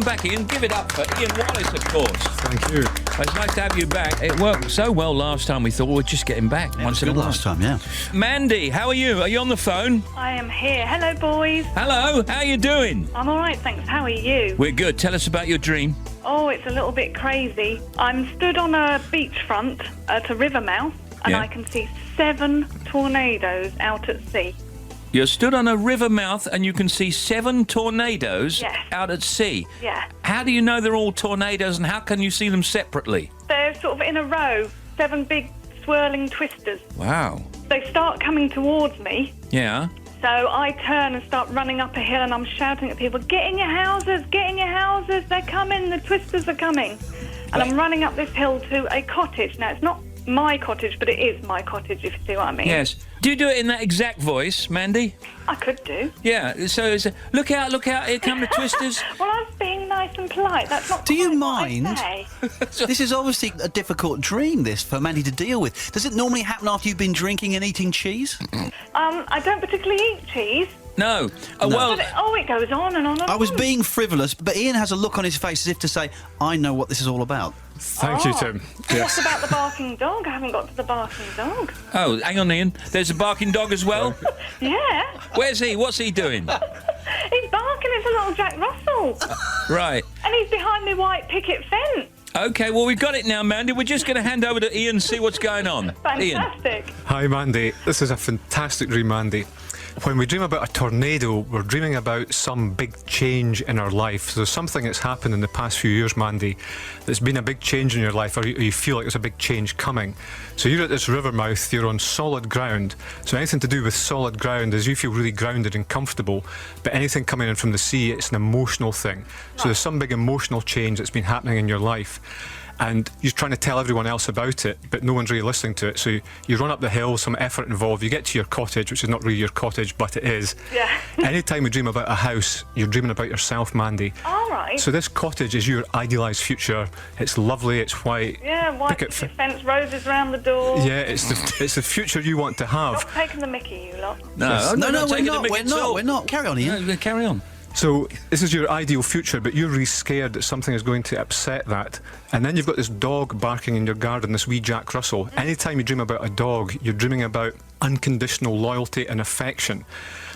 welcome back, Ian. Give it up for Ian Wallace, of course. Thank you. It's nice to have you back. It worked so well last time, we thought we'd just get him back once in a while. Last time, yeah. Mandy, how are you? Are you on the phone? I am here. Hello, boys. Hello, how are you doing? I'm all right, thanks. How are you? We're good. Tell us about your dream. Oh, it's a little bit crazy. I'm stood on a beachfront at a river mouth, and Yeah. I can see 7 tornadoes out at sea. You're stood on a river mouth and you can see 7 tornadoes Yes. out at sea. Yeah. How do you know they're all tornadoes and how can you see them separately? They're sort of in a row, 7 big swirling twisters. Wow. They start coming towards me, Yeah. so I turn and start running up a hill, and I'm shouting at people, get in your houses, they're coming, the twisters are coming. And I'm running up this hill to a cottage. Now, it's not my cottage, but it is my cottage, if you see what I mean. Yes. Do you do it in that exact voice, Mandy? I could do. Yeah. So it's look out, here come the twisters. Well, I was being nice and polite. That's not Do you quite what I mind? say. This is obviously a difficult dream, this, for Mandy to deal with. Does it normally happen after you've been drinking and eating cheese? I don't particularly eat cheese. No. Well, But it goes on and on and I was on. being frivolous, but Ian has a look on his face as if to say, I know what this is all about. Thank you, Tim. What about the barking dog? I haven't got to the barking dog. oh, hang on, Ian. There's a barking dog as well. Yeah. Where's he? What's he doing? He's barking. It's a little Jack Russell. Right. And he's behind the white picket fence. Okay, well, we've got it now, Mandy. We're just going to hand over to Ian and see what's going on. Ian. Fantastic. Hi, Mandy. This is a fantastic dream, Mandy. When we dream about a tornado, we're dreaming about some big change in our life. So there's something that's happened in the past few years, Mandy, that's been a big change in your life, or you feel like there's a big change coming. So you're at this river mouth, you're on solid ground. So anything to do with solid ground is you feel really grounded and comfortable. But anything coming in from the sea, it's an emotional thing. So there's some big emotional change that's been happening in your life. And you're trying to tell everyone else about it, but no one's really listening to it. So you run up the hill, some effort involved, you get to your cottage, which is not really your cottage, but it is. Yeah. Anytime we dream about a house, you're dreaming about yourself, Mandy. All right. So this cottage is your idealised future. It's lovely, it's white. Yeah, white Picket picket fence, roses round the door. Yeah, it's the future you want to have. Not taking the mickey, you lot. No, No, not we're taking the not. mick We're at all. not. We're not. Carry on, Ian. No, carry on. So this is your ideal future, but you're really scared that something is going to upset that. And then you've got this dog barking in your garden, this wee Jack Russell. Anytime you dream about a dog, you're dreaming about unconditional loyalty and affection.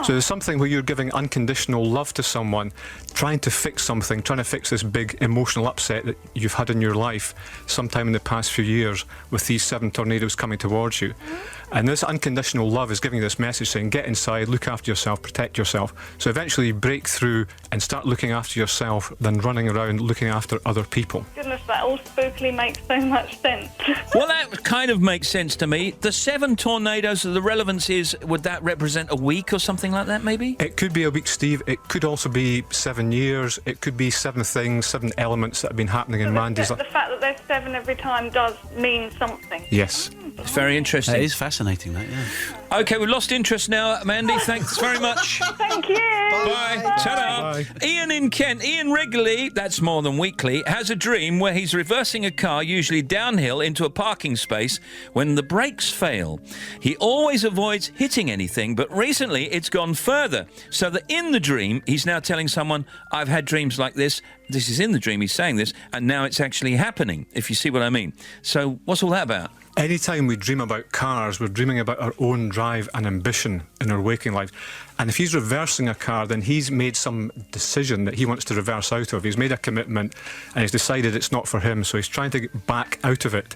So there's something where you're giving unconditional love to someone, trying to fix something, trying to fix this big emotional upset that you've had in your life sometime in the past few years with these 7 tornadoes coming towards you. And this unconditional love is giving you this message saying, get inside, look after yourself, protect yourself. So eventually you break through and start looking after yourself than running around looking after other people. Goodness, that all spookily makes so much sense. Well, that kind of makes sense to me. The 7 tornadoes, the relevance is, would that represent a week or something like that, maybe? It could be a week, Steve. It could also be 7 years. It could be 7 things, 7 elements that have been happening in Mandy's The life. fact that there's 7 every time does mean something. Yes. It's very That interesting. is fascinating, that, yeah. Okay, we've lost interest now, Mandy. Thanks very much. Thank you. Bye. Ta-da. Bye. Ian in Kent. Ian regularly, that's more than weekly, has a dream where he's reversing a car, usually downhill, into a parking space when the brakes fail. He always avoids hitting anything, but recently it's gone further. So that in the dream, he's now telling someone, I've had dreams like this. This is in the dream, he's saying this, and now it's actually happening, if you see what I mean. So what's all that about? Anytime we dream about cars, we're dreaming about our own drive and ambition in our waking life. And if he's reversing a car, then he's made some decision that he wants to reverse out of. He's made a commitment and he's decided it's not for him, so he's trying to get back out of it.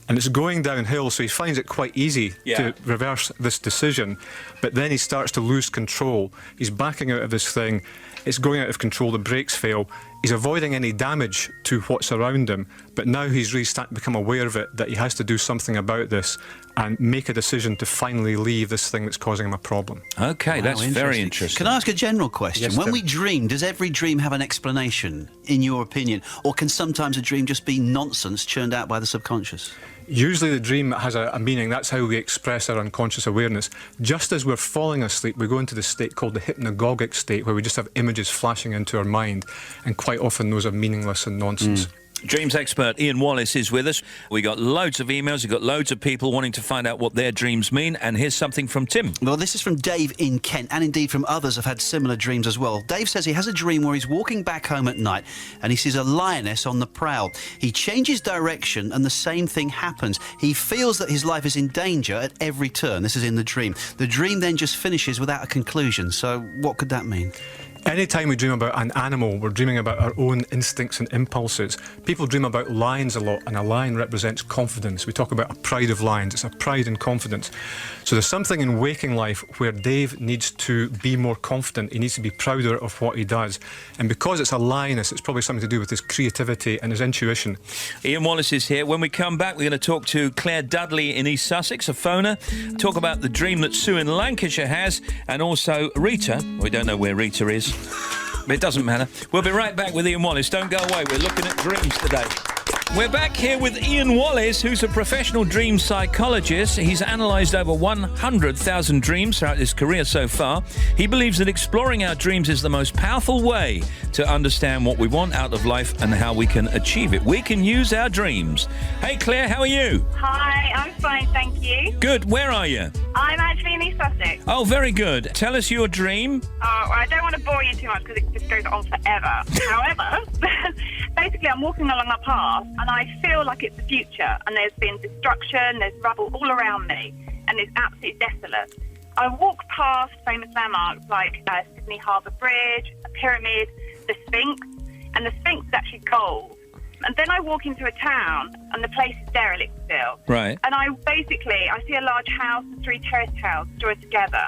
And it's going downhill, so he finds it quite easy to reverse this decision. But then he starts to lose control. He's backing out of this thing. It's going out of control. The brakes fail. He's avoiding any damage to what's around him. But now he's really starting to become aware of it, that he has to do something about this and make a decision to finally leave this thing that's causing him a problem. Okay, Wow, that's very interesting. Can I ask a general question? Yes, when Tim. we dream, does every dream have an explanation, in your opinion? Or can sometimes a dream just be nonsense churned out by the subconscious? Usually the dream has a meaning. That's how we express our unconscious awareness. Just as we're falling asleep, we go into this state called the hypnagogic state, where we just have images flashing into our mind, and quite often those are meaningless and nonsense. Dreams expert Ian Wallace is with us. We got loads of emails, we got loads of people wanting to find out what their dreams mean, and here's something from Tim. Well, this is from Dave in Kent, and indeed from others have had similar dreams as well. Dave says he has a dream where he's walking back home at night and he sees a lioness on the prowl. He changes direction and the same thing happens. He feels that his life is in danger at every turn. This is in the dream. The dream then just finishes without a conclusion. So what could that mean? Anytime we dream about an animal, we're dreaming about our own instincts and impulses. People dream about lions a lot, and a lion represents confidence. We talk about a pride of lions. It's a pride and confidence. So there's something in waking life where Dave needs to be more confident. He needs to be prouder of what he does. And because it's a lioness, it's probably something to do with his creativity and his intuition. Ian Wallace is here. When we come back, we're going to talk to Claire Dudley in East Sussex, a phoner, talk about the dream that Sue in Lancashire has, and also Rita. We don't know where Rita is. But it doesn't matter. We'll be right back with Ian Wallace. Don't go away. We're looking at dreams today. We're back here with Ian Wallace, who's a professional dream psychologist. He's analysed over 100,000 dreams throughout his career so far. He believes that exploring our dreams is the most powerful way to understand what we want out of life and how we can achieve it. We can use our dreams. Hey, Claire, how are you? Hi, I'm fine, thank you. Good. Where are you? I'm actually in East Sussex. Oh, very good. Tell us your dream. I don't want to bore you too much because it just goes on forever. However, basically I'm walking along a path and I feel like it's the future, and there's been destruction, there's rubble all around me, and it's absolutely desolate. I walk past famous landmarks like Sydney Harbour Bridge, a pyramid, the Sphinx, and the Sphinx is actually gold. And then I walk into a town, and the place is derelict still. Right. And I see a large house and 3 terraced houses joined together,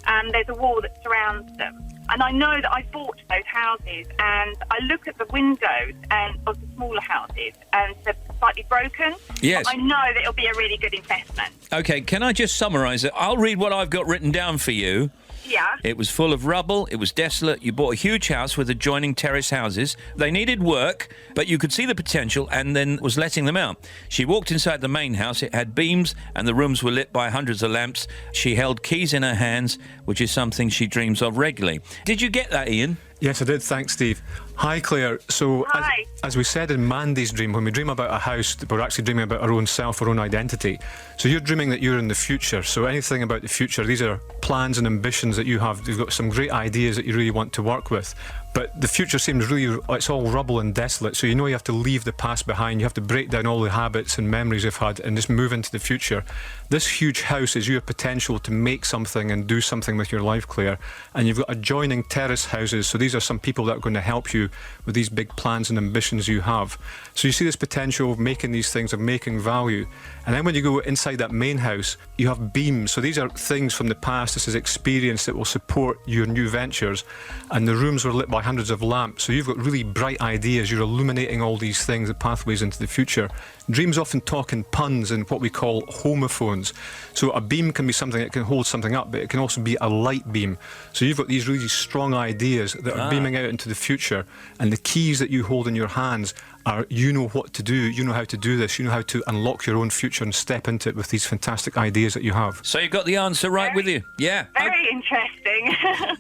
and there's a wall that surrounds them. And I know that I bought those houses, and I look at the windows and of the smaller houses, and they're slightly broken. Yes. I know that it'll be a really good investment. Okay, can I just summarise it? I'll read what I've got written down for you. Yeah. It was full of rubble, it was desolate, you bought a huge house with adjoining terrace houses. They needed work, but you could see the potential and then was letting them out. She walked inside the main house, it had beams and the rooms were lit by hundreds of lamps. She held keys in her hands, which is something she dreams of regularly. Did you get that, Ian? Yes, I did. Thanks, Steve. Hi, Claire. So, Hi. as we said in Mandy's dream, when we dream about a house, we're actually dreaming about our own self, our own identity. So you're dreaming that you're in the future. So anything about the future, these are plans and ambitions that you have. You've got some great ideas that you really want to work with. But the future seems really, it's all rubble and desolate. So you know you have to leave the past behind. You have to break down all the habits and memories you've had and just move into the future. This huge house is your potential to make something and do something with your life, Claire. And you've got adjoining terrace houses. So these are some people that are going to help you with these big plans and ambitions you have. So you see this potential of making these things, of making value. And then when you go inside that main house, you have beams. So these are things from the past. This is experience that will support your new ventures. And the rooms were lit by hundreds of lamps. So you've got really bright ideas. You're illuminating all these things, the pathways into the future. Dreams often talk in puns and what we call homophones. So a beam can be something that can hold something up, but it can also be a light beam. So you've got these really strong ideas that are beaming out into the future. And the keys that you hold in your hands are, you know what to do, you know how to do this, you know how to unlock your own future and step into it with these fantastic ideas that you have. So you've got the answer right with you. Yeah. Very interesting.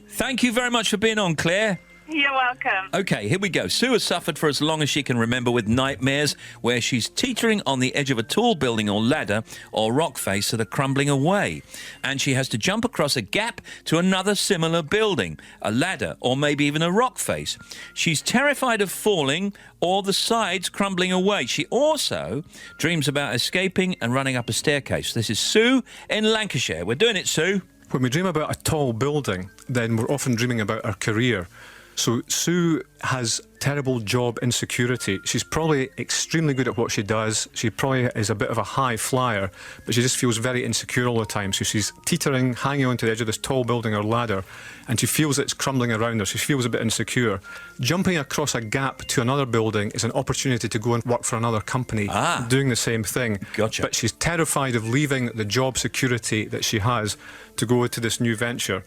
Thank you very much for being on, Claire. You're welcome. Okay, here we go. Sue has suffered for as long as she can remember with nightmares where she's teetering on the edge of a tall building or ladder or rock face that are crumbling away. And she has to jump across a gap to another similar building, a ladder or maybe even a rock face. She's terrified of falling or the sides crumbling away. She also dreams about escaping and running up a staircase. This is Sue in Lancashire. We're doing it, Sue. When we dream about a tall building, then we're often dreaming about our career. So Sue has terrible job insecurity. She's probably extremely good at what she does. She probably is a bit of a high flyer, but she just feels very insecure all the time. So she's teetering, hanging onto the edge of this tall building or ladder, and she feels it's crumbling around her. She feels a bit insecure. Jumping across a gap to another building is an opportunity to go and work for another company doing the same thing. Gotcha. But she's terrified of leaving the job security that she has to go into this new venture.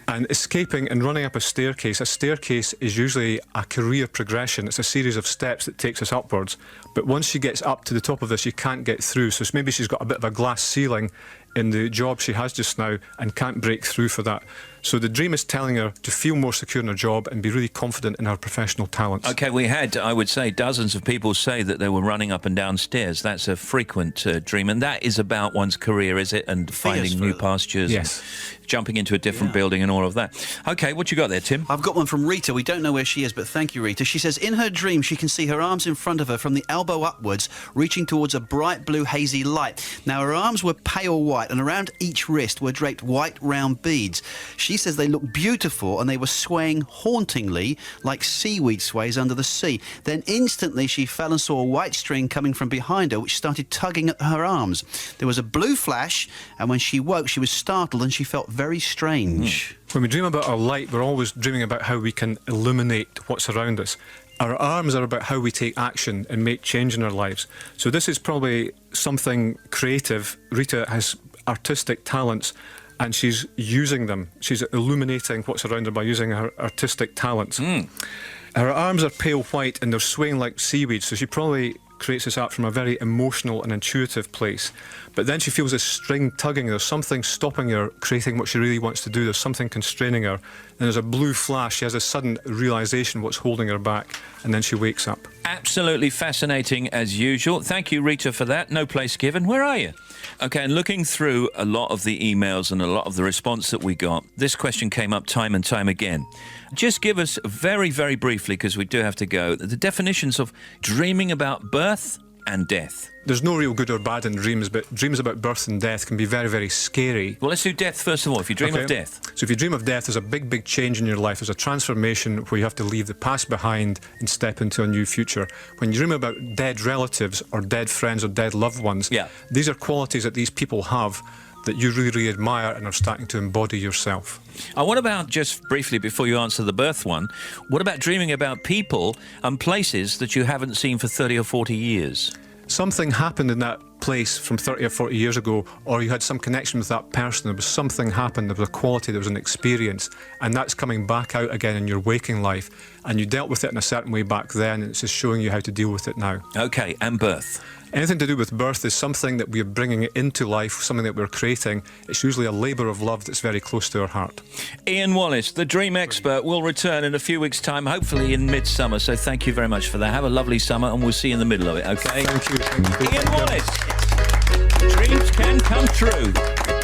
And escaping and running up a staircase is usually a career progression. It's a series of steps that takes us upwards. But once she gets up to the top of this, she can't get through. So maybe she's got a bit of a glass ceiling in the job she has just now and can't break through for that. So the dream is telling her to feel more secure in her job and be really confident in her professional talents. Okay, we had, I would say, dozens of people say that they were running up and down stairs. That's a frequent dream, and that is about one's career, is it? And finding new pastures. Yes. And jumping into a different building and all of that. Okay, what you got there, Tim? I've got one from Rita. We don't know where she is, but thank you, Rita. She says in her dream she can see her arms in front of her from the elbow upwards, reaching towards a bright blue hazy light. Now, her arms were pale white, and around each wrist were draped white round beads. She says they looked beautiful, and they were swaying hauntingly like seaweed sways under the sea. Then instantly she fell and saw a white string coming from behind her, which started tugging at her arms. There was a blue flash, and when she woke, she was startled and she felt very strange. When we dream about our light, we're always dreaming about how we can illuminate what's around us. Our arms are about how we take action and make change in our lives. So this is probably something creative. Rita has artistic talents, and she's using them. She's illuminating what's around her by using her artistic talents. Her arms are pale white and they're swaying like seaweed, so she probably creates this art from a very emotional and intuitive place. But then she feels this string tugging. There's something stopping her creating what she really wants to do. There's something constraining her. And there's a blue flash. She has a sudden realisation what's holding her back, and then she wakes up. Absolutely fascinating as usual. Thank you, Rita, for that. No place given. Where are you? Okay, and looking through a lot of the emails and a lot of the response that we got, this question came up time and time again. Just give us very, very briefly, because we do have to go, the definitions of dreaming about birth and death. There's no real good or bad in dreams, but dreams about birth and death can be very, very scary. Well, let's do death first of all. If you dream of death. So if you dream of death, there's a big, big change in your life. There's a transformation where you have to leave the past behind and step into a new future. When you dream about dead relatives or dead friends or dead loved ones, these are qualities that these people have that you really, really admire and are starting to embody yourself. What about, just briefly before you answer the birth one, what about dreaming about people and places that you haven't seen for 30 or 40 years? Something happened in that place from 30 or 40 years ago, or you had some connection with that person. There was something happened, there was a quality, there was an experience, and that's coming back out again in your waking life. And you dealt with it in a certain way back then, and it's just showing you how to deal with it now. Okay, and birth? Anything to do with birth is something that we're bringing into life, something that we're creating. It's usually a labour of love that's very close to our heart. Ian Wallace, the dream expert, will return in a few weeks' time, hopefully in midsummer. So thank you very much for that. Have a lovely summer, and we'll see you in the middle of it, okay? Thank you. Ian Wallace, dreams can come true.